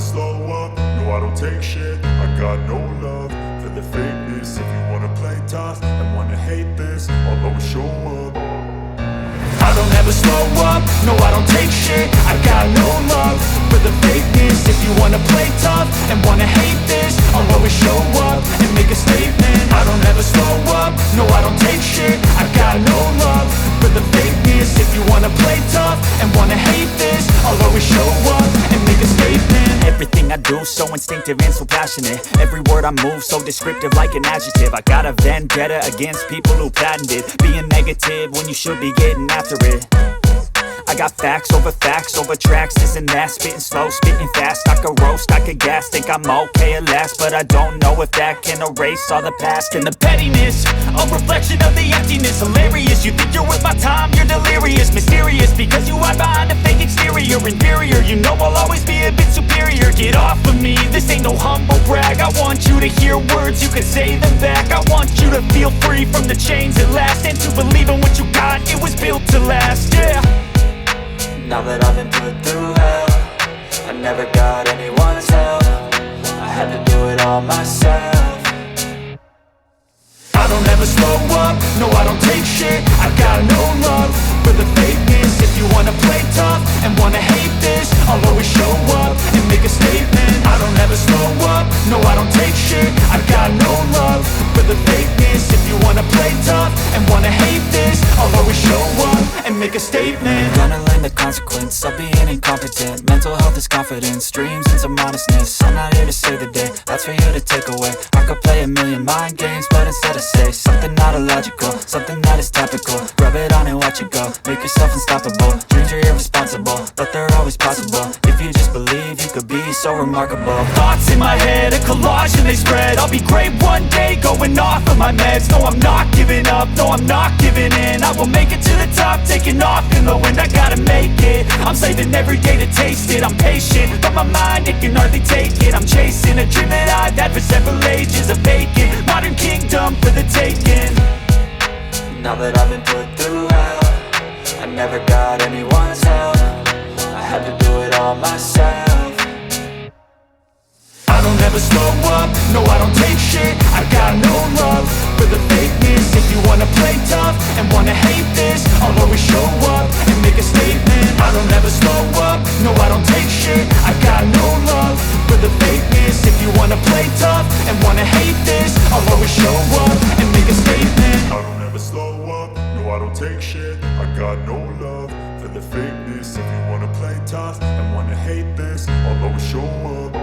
slow up, no I don't take shit. I got no love for the fakeness. If you wanna play tough and wanna hate this, I'll always show up. I don't ever slow up, no I don't take shit. I got no love for the fakeness. If you wanna play tough and wanna hate this, I'll always show up and make a statement. I don't ever slow up, no I don't take shit. I got no love for the fakeness. If you wanna play tough and wanna hate this, I'll always show up and make a statement. Everything I do so instinctive and so passionate. Every word I move so descriptive like an adjective. I got a vendetta against people who patented being negative when you should be getting after it. I got facts over tracks, this and that. Spitting slow, spitting fast, I could roast, I could gas. Think I'm okay at last, but I don't know if that can erase all the past. And the pettiness, a reflection of the emptiness. Hilarious, you think you're worth my time, you're delirious. Mysterious, because you hide behind a fake exterior. Inferior, you know I'll always be a bit superior. Get off of me, this ain't no humble brag. I want you to hear words, you can say them back. I want you to feel free from the chains at last, and to believe in what you got, it was built to last, yeah. Now that I've been put through hell, I never got anyone's help. I had to do it all myself. I don't ever slow up, no I don't take shit. I got no love for the fakeness. If you wanna play tough and wanna hate this, I'll always show up and make a statement. I don't ever slow up, no I don't take shit. I got no love for the fakeness. If you wanna play tough and wanna hate this, I'll always show up and make a statement. Gonna learn the consequence of being incompetent. Mental health is confidence, dreams into modestness. I'm not here to save the day, that's for you to take away. I could play a million mind games, but instead I say something not illogical, something that is topical. Rub it on and watch it go, make yourself unstoppable. Dreams are irresponsible, but they're always possible. If you just believe, you could be so remarkable. Thoughts in my head, a collage and they spread. I'll be great one day, going off of my meds. No, I'm not giving up, no, I'm not giving in. I will make it to the top, taking off in the wind. I gotta make it, I'm saving every day to taste it. I'm patient, but my mind, it can hardly take it. I'm chasing a dream that I've had for several ages. A vacant, modern kingdom for the taking. Now that I've been put through hell, I never got anyone's help. I had to do it all myself. I don't ever slow up, no I don't take shit. I got no love for the fakeness. If you wanna play tough and wanna hate this, I'll always show up and make a statement. I don't ever slow up, no I don't take shit. I got no love for the fakeness. If you wanna play tough and wanna hate this, I'll always show up and make a statement. I don't ever slow up, no I don't take shit. I got no love for the fakeness. If you wanna play tough and wanna hate this, I'll always show up.